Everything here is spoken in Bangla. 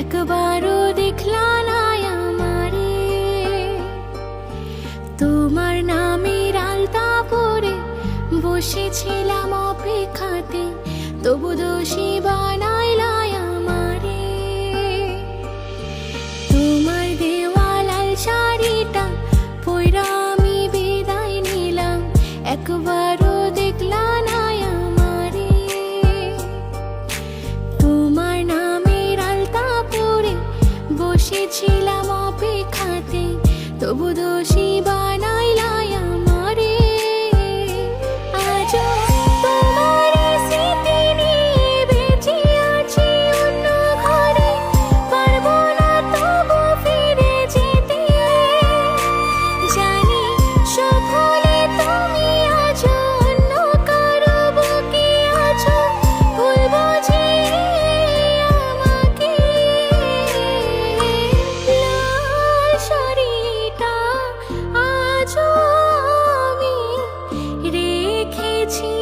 একবারও দেখলা না আমারে। তোমার নামের আলতা পরে বসেছিলাম অপেক্ষাতে, তবু দোষী বানাইলা আমারে। তোমার দেওয়া লাল শাড়িটা পইরা আমি বিদায় নিলাম, একবারও দেখলা না আমারে। তোমার নামের আলতা পরে বসেছিলাম অপেক্ষাতে, তবু দোষী বানাইলা আমারে। আজও তোমার স্মৃতি নিয়ে বেঁচে আছি অন্য ঘরে, পারবো না তবু ফিরে যেতে। জানি সুখ হলে তুমি আছো অন্য কারো বুকে আছো, ভুল বুঝে আমাকে। লাল শাড়িটা আজও আমি রেখেছি।